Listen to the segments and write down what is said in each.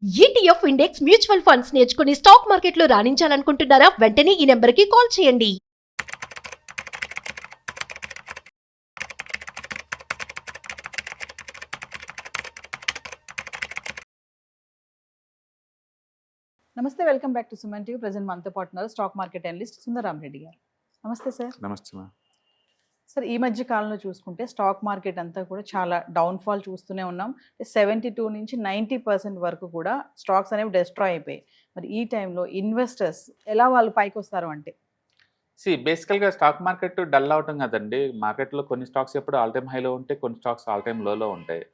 ETF index mutual funds నేర్చుకుని stock మార్కెట్లో రాణించాలనుకుంటున్నారా? వెంటనే ఈ నెంబర్కి కాల్ చేయండి. నమస్తే, welcome back to Suman TV. Present మనతో పాటు ఉన్నారు stock market analyst Sundararam Reddy గారు. నమస్తే సార్. నమస్తే మా. సార్, ఈ మధ్య కాలంలో చూసుకుంటే స్టాక్ మార్కెట్ అంతా కూడా చాలా డౌన్ఫాల్ చూస్తూనే ఉన్నాం. 72 నుంచి 90% వరకు కూడా స్టాక్స్ అనేవి డిస్ట్రాయ్ అయిపోయాయి. మరి ఈ టైంలో ఇన్వెస్టర్స్ ఎలా వాళ్ళు పైకి వస్తారు అంటే? బేసికల్గా స్టాక్ మార్కెట్ డల్ అవటం కదండి. మార్కెట్లో కొన్ని స్టాక్స్ ఎప్పుడు ఆల్ టైమ్ హైలో ఉంటాయి, కొన్ని స్టాక్స్ ఆల్ టైమ్ లోలో ఉంటాయి.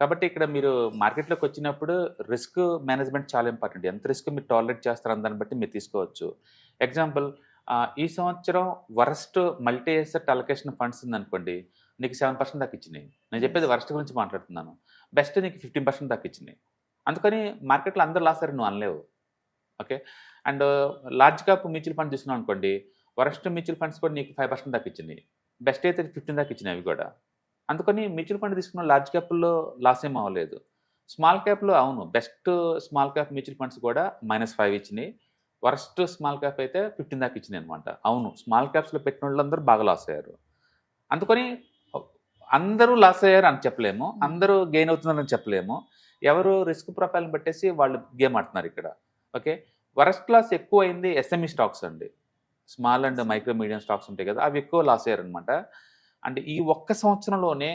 కాబట్టి ఇక్కడ మీరు మార్కెట్లోకి వచ్చినప్పుడు రిస్క్ మేనేజ్మెంట్ చాలా ఇంపార్టెంట్. ఎంత రిస్క్ మీరు టాలరేట్ చేస్తారని దాన్ని బట్టి మీరు తీసుకోవచ్చు. ఎగ్జాంపుల్, ఈ సంవత్సరం worst multi asset allocation funds ఉందనుకోండి, నీకు 7% దాకా ఇచ్చినాయి. నేను చెప్పేది వరస్ట్ గురించి మాట్లాడుతున్నాను. బెస్ట్ నీకు 15% దాకా ఇచ్చినాయి. అందుకని మార్కెట్లో అందరూ లాస్ అయ్యారు, నువ్వు అనలేవు. Okay. And large cap mutual fund తీసుకున్నావు అనుకోండి, వరస్ట్ మ్యూచువల్ ఫండ్స్ కూడా నీకు 5% దాకా ఇచ్చినాయి. బెస్ట్ అయితే 15 దాకా ఇచ్చినాయి అవి కూడా. అందుకని మ్యూచువల్ ఫండ్ తీసుకున్న లార్జ్ క్యాప్లో లాస్ ఏం అవ్వలేదు. స్మాల్ క్యాప్లో అవును, best small cap mutual funds కూడా -5 ఇచ్చినాయి. వరస్ట్ స్మాల్ క్యాప్ అయితే 15 దాకా ఇచ్చినాయి అనమాట. అవును, స్మాల్ క్యాప్స్లో పెట్టిన వాళ్ళందరూ బాగా లాస్ అయ్యారు. అందుకని అందరూ లాస్ అయ్యారు అని చెప్పలేము, అందరూ గెయిన్ అవుతున్నారని చెప్పలేము. ఎవరు రిస్క్ ప్రొఫైల్ని బట్టేసి వాళ్ళు గేమ్ ఆడుతున్నారు ఇక్కడ. ఓకే. వరస్ట్ లాస్ ఎక్కువ అయింది ఎస్ఎంఈ స్టాక్స్ అండి. Small and micro medium stocks ఉంటాయి కదా, అవి ఎక్కువ లాస్ అయ్యారు అనమాట. అండ్ ఈ ఒక్క సంవత్సరంలోనే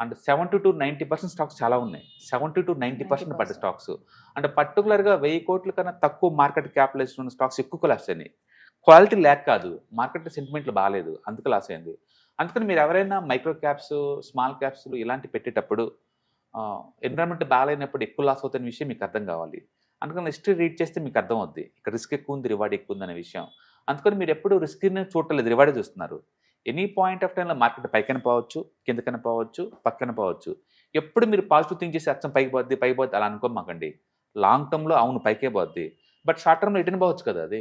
అండ్ 70 to 90% స్టాక్స్ చాలా ఉన్నాయి. 70 to 90% పడ్డ స్టాక్స్. అంటే పర్టికులర్గా 1000 కోట్ల కన్నా తక్కువ మార్కెట్ క్యాపిటలైజేషన్ ఉన్న స్టాక్స్ ఎక్కువ లాస్ అయినాయి. క్వాలిటీ ల్యాక్ కాదు, మార్కెట్ సెంటిమెంట్లు బాగాలేదు, అందుకు లాస్ అయింది. అందుకని మీరు ఎవరైనా మైక్రో క్యాప్స్, స్మాల్ క్యాప్స్ ఇలాంటి పెట్టేటప్పుడు ఎన్విరాన్మెంట్ బాగాలేనప్పుడు ఎక్కువ లాస్ అవుతున్న విషయం మీకు అర్థం కావాలి. అందుకని హిస్టరీ రీడ్ చేస్తే మీకు అర్థం అవుద్ది, ఇక్కడ రిస్క్ ఎక్కువ ఉంది, రివార్డ్ ఎక్కువ ఉంది అనే విషయం. అందుకని మీరు ఎప్పుడు రిస్క్ని చూడలేదు, రివార్డే చూస్తున్నారు. ఎనీ పాయింట్ ఆఫ్ టైంలో మార్కెట్ పైకైనా పోవచ్చు, కిందకైనా పోవచ్చు, పక్కన పోవచ్చు. ఎప్పుడు మీరు పాజిటివ్ థింక్ చేసి అచ్చం పైకి పోద్ది అలా అనుకోమాకండి. లాంగ్ టర్మ్లో అవును పైకే పోద్ది, బట్ షార్ట్ టర్మ్లో రిటర్న్ పోవచ్చు కదా అది.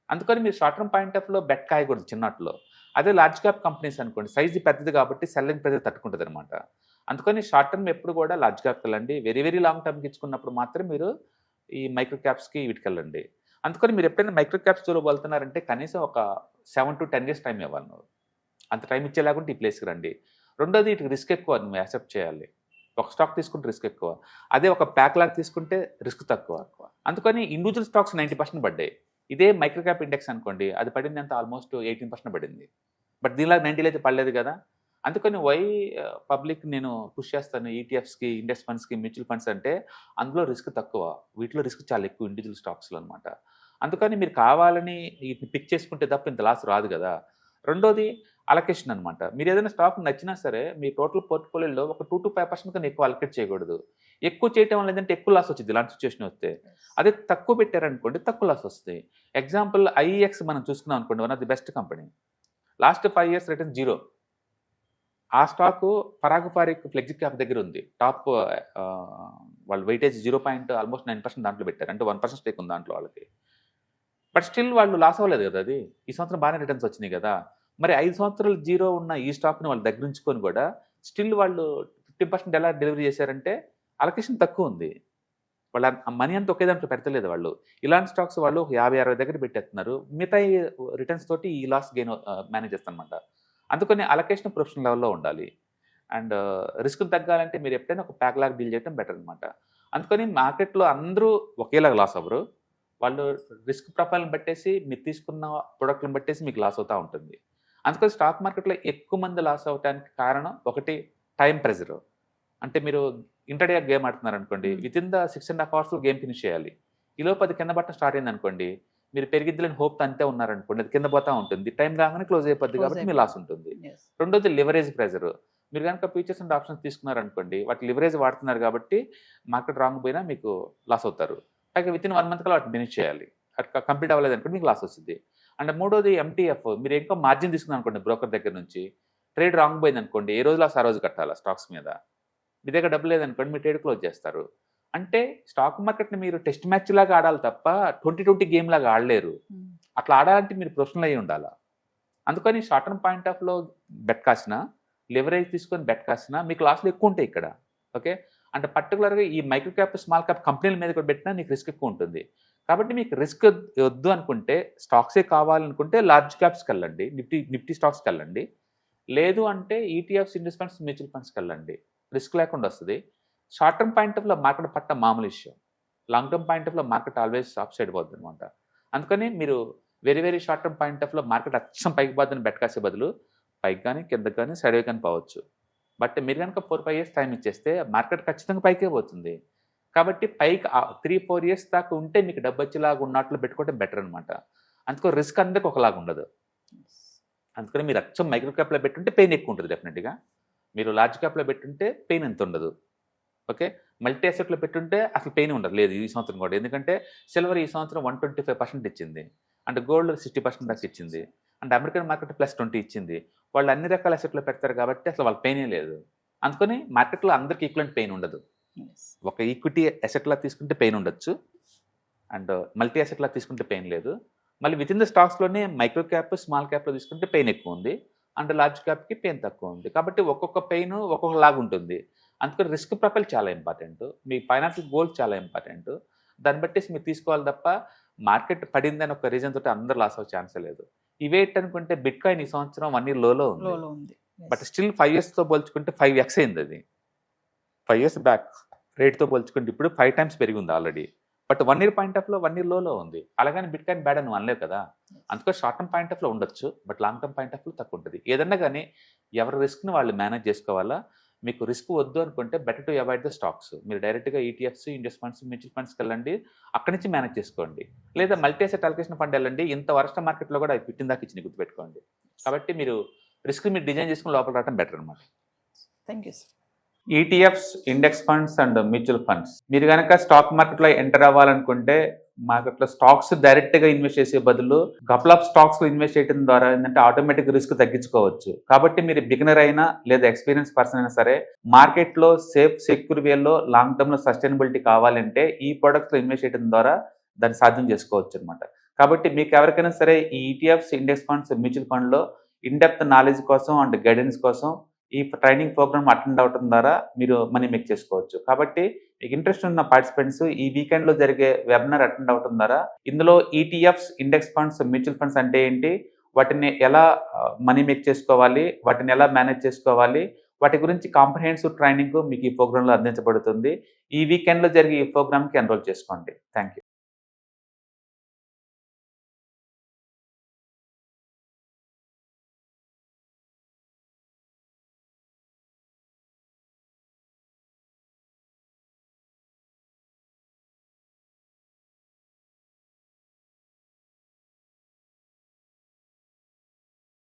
అందుకని మీరు షార్ట్ టర్మ్ పాయింట్ ఆఫ్లో బెట్ కాయకూడదు చిన్నట్లో. అదే లార్జ్ క్యాప్ కంపెనీస్ అనుకోండి, సైజు పెద్దది కాబట్టి సెల్లింగ్ ప్రెజర్ తట్టుకుంటుంది అనమాట. అందుకని షార్ట్ టర్మ్ ఎప్పుడు కూడా లార్జ్ క్యాప్కి వెళ్ళండి. వెరీ వెరీ లాంగ్ టర్మ్కి ఇచ్చుకున్నప్పుడు మాత్రం మీరు ఈ మైక్రో క్యాప్స్కి వీటికి వెళ్ళండి. అందుకని మీరు ఎప్పుడైనా మైక్రో క్యాప్స్ జోలో వెళ్తున్నారంటే కనీసం ఒక 7 to 10 years టైం ఇవ్వాలి. నువ్వు అంత టైం ఇచ్చేలాగుంటే ఈ ప్లేస్కి రండి. రెండోది, ఇటు రిస్క్ ఎక్కువ, నువ్వు యాక్సెప్ట్ చేయాలి. ఒక స్టాక్ తీసుకుంటే రిస్క్ ఎక్కువ, అదే ఒక ప్యాక్ లాగా తీసుకుంటే రిస్క్ తక్కువ. అందుకని ఇండివిజువల్ స్టాక్స్ 90% పడ్డాయి. ఇదే మైక్రో క్యాప్ ఇండెక్స్ అనుకోండి, అది పడింది అంత ఆల్మోస్ట్ 18% పడింది. బట్ దీనిలాగా 90 అయితే పడలేదు కదా. అందుకని పబ్లిక్ నేను పుష్ చేస్తాను ఈటీఎఫ్స్కి, ఇండెక్స్ ఫండ్స్కి, మ్యూచువల్ ఫండ్స్ అంటే అందులో రిస్క్ తక్కువ, వీటిలో రిస్క్ చాలా ఎక్కువ ఇండివిజువల్ స్టాక్స్లో అనమాట. అందుకని మీరు కావాలని వీటిని పిక్ చేసుకుంటే తప్ప ఇంత లాస్ రాదు కదా. రెండోది అలొకేషన్ అనమాట. మీరు ఏదైనా స్టాక్ నచ్చినా సరే మీ టోటల్ పోర్ట్ఫోలియోలో ఒక 2 to 5% కన్నా ఎక్కువ అలొకేట్ చేయకూడదు. ఎక్కువ చేయటం వల్ల ఏంటంటే ఎక్కువ లాస్ వచ్చింది ఇలాంటి సిచ్యువేషన్ వస్తే. అదే తక్కువ పెట్టారనుకోండి తక్కువ లాస్ వస్తాయి. ఎగ్జాంపుల్ ఐఈఎక్స్ మనం చూసుకున్నాం అనుకోండి, one of the best company. Last 5 years return 0. ఆ stock Parag Parikh flexi cap దగ్గర ఉంది. టాప్ వాళ్ళు వెయిటేజ్ 0.9% దాంట్లో పెట్టారు, అంటే 1% స్టేక్ ఉంది దాంట్లో వాళ్ళకి. బట్ స్టిల్ వాళ్ళు లాస్ అవ్వలేదు కదా. అది ఈ సంవత్సరం బాగానే రిటర్న్స్ వచ్చినాయి కదా. మరి 5 సంవత్సరాలు 0 ఉన్న ఈ స్టాక్ని వాళ్ళు దగ్గర ఉంచుకొని కూడా స్టిల్ వాళ్ళు 50% ఎలా డెలివరీ చేశారంటే అలొకేషన్ తక్కువ ఉంది. వాళ్ళ మనీ అంతా ఒకే దాంట్లో పెడతలేదు వాళ్ళు. ఇలాంటి స్టాక్స్ వాళ్ళు 50-60 దగ్గర పెట్టేస్తున్నారు. మిగతా రిటర్న్స్ తోటి ఈ లాస్ గెయిన్ మేనేజ్ చేస్తారనమాట. అందుకని అలొకేషన్ ప్రొఫెషనల్ లెవెల్లో ఉండాలి. అండ్ రిస్క్ తగ్గాలంటే మీరు ఎప్పుడైనా ఒక ప్యాక్ లాగా డీల్ చేయడం బెటర్ అనమాట. అందుకని మార్కెట్లో అందరూ ఒకేలాగా లాస్ అవ్వరు. వాళ్ళు రిస్క్ ప్రొఫైల్ని బట్టేసి, మీరు తీసుకున్న ప్రొడక్ట్లను బట్టేసి మీకు లాస్ అవుతూ ఉంటుంది. అందుకని స్టాక్ మార్కెట్లో ఎక్కువ మంది లాస్ అవడానికి కారణం ఒకటి టైం ప్రెజర్. అంటే మీరు ఇంటర్డే గేమ్ ఆడుతున్నారు అనుకోండి, within the 6.5 hours game finish చేయాలి. ఈలోపు అది కింద పట్టడం స్టార్ట్ అయింది అనుకోండి, మీరు పెరిగిద్దులని హోప్ అంతే ఉన్నారనుకోండి, అది కింద పోతూ ఉంటుంది. టైం రాగానే క్లోజ్ అయిపోద్ది కాబట్టి మీ లాస్ ఉంటుంది. రెండోది లివరేజ్ ప్రెజర్. మీరు కనుక ఫీచర్స్ అండ్ ఆప్షన్స్ తీసుకున్నారనుకోండి, వాటి లివరేజ్ వాడుతున్నారు కాబట్టి మార్కెట్ రాంగ్ పోయినా మీకు లాస్ అవుతారు. అలాగే వితిన్ 1 month కల్లా వాటిని ఫినిష్ చేయాలి. అట్లా కంప్లీట్ అవ్వలేదు అనుకోండి మీకు లాస్ వస్తుంది. అండ్ మూడోది ఎంటీఎఫ్. మీరు ఇంకా మార్జిన్ తీసుకున్నారు అనుకోండి బ్రోకర్ దగ్గర నుంచి, ట్రేడ్ రాంగ్ పోయింది అనుకోండి, ఏ రోజు లాస్ ఆ రోజు కట్టాలి స్టాక్స్ మీద. మీ దగ్గర డబ్బు లేదనుకోండి మీరు ట్రేడ్ క్లోజ్ చేస్తారు. అంటే స్టాక్ మార్కెట్ని మీరు టెస్ట్ మ్యాచ్ లాగా ఆడాలి తప్ప 2020 గేమ్ లాగా ఆడలేరు. అట్లా ఆడాలంటే మీరు ప్రొఫెషనల్ అయ్యి ఉండాలి. అందుకని షార్ట్ టర్మ్ పాయింట్ ఆఫ్లో బెట్ కాసినా, లివరేజ్ తీసుకొని బెట్ కాసినా మీకు లాస్లు ఎక్కువ ఉంటాయి ఇక్కడ. ఓకే. అంటే పర్టికులర్గా ఈ మైక్రో క్యాప్ స్మాల్ క్యాప్ కంపెనీల మీద కూడా పెట్టినా నీకు రిస్క్ ఎక్కువ ఉంటుంది. కాబట్టి మీకు రిస్క్ వద్దు అనుకుంటే, స్టాక్సే కావాలనుకుంటే లార్జ్ క్యాప్స్కి వెళ్ళండి, నిఫ్టీ స్టాక్స్కి వెళ్ళండి. లేదు అంటే ఈటీఎఫ్స్, ఇండెక్స్ ఫండ్స్, మ్యూచువల్ ఫండ్స్కి వెళ్ళండి. రిస్క్ లేకుండా వస్తుంది. షార్ట్ టర్మ్ పాయింట్ ఆఫ్లో మార్కెట్ పట్ట మామూలు ఇష్యూ. లాంగ్ టర్మ్ పాయింట్ ఆఫ్లో మార్కెట్ ఆల్వేస్ అప్ సైడ్ పోతుంది అనమాట. అందుకని మీరు వెరీ షార్ట్ టర్మ్ పాయింట్ ఆఫ్లో మార్కెట్ అచ్చం పైకి పోద్దని బెట్ కాసే బదులు పైకి కానీ కిందకి కానీ సైడ్ వే కానీ పోవచ్చు. బట్ మీరు కనుక 4-5 ఇయర్స్ టైం ఇచ్చేస్తే మార్కెట్ ఖచ్చితంగా పైకే పోతుంది. కాబట్టి పైకి 3-4 ఇయర్స్ దాకా ఉంటే మీకు డబ్బు వచ్చేలాగా ఉన్నట్లు పెట్టుకోవడం బెటర్ అనమాట. అందుకో రిస్క్ అందరికి ఒకలాగా ఉండదు. అందుకని మీరు అచ్చం మైక్రో క్యాప్లో పెట్టుంటే పెయిన్ ఎక్కువ ఉంటుంది డెఫినెట్గా. మీరు లార్జ్ క్యాప్లో పెట్టుంటే పెయిన్ ఎంత ఉండదు. ఓకే, మల్టీ అసెట్లో పెట్టుంటే అసలు పెయిన్ ఉండదు లేదు ఈ సంవత్సరం కూడా. ఎందుకంటే సిల్వర్ ఈ సంవత్సరం 125% ఇచ్చింది, అంటే గోల్డ్ 60% దాకా ఇచ్చింది, అంటే అమెరికన్ మార్కెట్ +20 ఇచ్చింది. వాళ్ళు అన్ని రకాల అసెట్లో పెడతారు కాబట్టి అసలు వాళ్ళ పెయినే లేదు. అందుకని మార్కెట్లో అందరికి ఈక్వలెంట్ పెయిన్ ఉండదు. ఒక ఈక్విటీ అసెట్లా తీసుకుంటే పెయిన్ ఉండొచ్చు, అండ్ మల్టీ అసెట్లా తీసుకుంటే పెయిన్ లేదు. మళ్ళీ విత్ ఇన్ ద స్టాక్స్లోనే మైక్రో క్యాప్, స్మాల్ క్యాప్లో తీసుకుంటే పెయిన్ ఎక్కువ ఉంది, అండ్ లార్జ్ క్యాప్కి పెయిన్ తక్కువ ఉంది. కాబట్టి ఒక్కొక్క పెయిన్ ఒక్కొక్కలాగా ఉంటుంది. అందుకని రిస్క్ ప్రొఫైల్ చాలా ఇంపార్టెంట్, మీ ఫైనాన్షియల్ గోల్స్ చాలా ఇంపార్టెంట్. దాన్ని బట్టి మీరు తీసుకోవాలి తప్ప మార్కెట్ పడిందని ఒక రీజన్ తోటి అందరూ లాస్ అవ్వే ఛాన్సే లేదు. ఇవే అనుకుంటే బిట్ కాయిన్ ఈ సంవత్సరం 1 year లోలో ఉంది. బట్ స్టిల్ 5 yearsతో పోల్చుకుంటే 5x అయింది అది. 5 years బ్యాక్ రేట్తో పోల్చుకుంటే ఇప్పుడు 5 times పెరిగి ఉంది ఆల్రెడీ. బట్ 1 year పాయింట్ ఆఫ్లో 1 year లోలో ఉంది. అలాగని బిట్ కాయిన్ బ్యాడ్ అని అనలేవు కదా. అందుకని షార్ట్ టర్మ్ పాయింట్ ఆఫ్లో ఉండొచ్చు, బట్ లాంగ్ టర్మ్ పాయింట్ ఆఫ్లో తక్కువ ఉంటుంది. ఏదన్నా కానీ ఎవరి రిస్క్ని వాళ్ళు మేనేజ్ చేసుకోవాలా. మీకు రిస్క్ వద్దు అనుకుంటే better to avoid the stocks. మీరు డైరెక్ట్గా ఈటీఎఫ్స్, ఇండెక్స్ ఫండ్స్, మ్యూచువల్ ఫండ్స్కి వెళ్ళండి, అక్కడి నుంచి మేనేజ్ చేసుకోండి. లేదా మల్టీ అసెట్ అలొకేషన్ ఫండ్ వెళ్ళండి, ఇంత వర్స్ట్ మార్కెట్లో కూడా అవి 15 దాకా ఇచ్చింది గుర్తుపెట్టుకోండి. కాబట్టి మీరు రిస్క్ మీరు డిజైన్ చేసుకుని లోపల రావడం బెటర్ అనమాట. Thank you sir. ETFs, index funds and mutual funds మీరు కనుక స్టాక్ మార్కెట్లో ఎంటర్ అవ్వాలనుకుంటే, మార్కెట్లో స్టాక్స్ డైరెక్ట్గా ఇన్వెస్ట్ చేసే బదులు కపుల్ ఆఫ్ స్టాక్స్లో ఇన్వెస్ట్ చేయడం ద్వారా ఏంటంటే ఆటోమేటిక్ రిస్క్ తగ్గించుకోవచ్చు. కాబట్టి మీరు బిగినర్ అయినా లేదా ఎక్స్పీరియన్స్ పర్సన్ అయినా సరే మార్కెట్లో సేఫ్ సెక్యూర్ వేలో లాంగ్ టర్మ్లో సస్టైనబిలిటీ కావాలంటే ఈ ప్రొడక్ట్స్లో ఇన్వెస్ట్ చేయడం ద్వారా దాన్ని సాధ్యం చేసుకోవచ్చు అనమాట. కాబట్టి మీకు ఎవరికైనా సరే ఈ ఈటీఎఫ్స్, ఇండెక్స్ ఫండ్స్, మ్యూచువల్ ఫండ్లో ఇన్డెప్త్ నాలెడ్జ్ కోసం అండ్ గైడెన్స్ కోసం ఈ ట్రైనింగ్ ప్రోగ్రామ్ అటెండ్ అవడం ద్వారా మీరు మనీ మేక్ చేసుకోవచ్చు. కాబట్టి మీకు ఇంట్రెస్ట్ ఉన్న పార్టిసిపెంట్స్ ఈ వీకెండ్లో జరిగే వెబినార్ అటెండ్ అవడం ద్వారా ఇందులో ETFs, index funds, mutual funds అంటే ఏంటి, వాటిని ఎలా మనీ మేక్ చేసుకోవాలి, వాటిని ఎలా మేనేజ్ చేసుకోవాలి, వాటి గురించి కాంప్రహెన్సివ్ ట్రైనింగ్ మీకు ఈ ప్రోగ్రాంలో అందించబడుతుంది. ఈ వీకెండ్లో జరిగే ఈ ప్రోగ్రామ్కి ఎన్రోల్ చేసుకోండి. Thank you.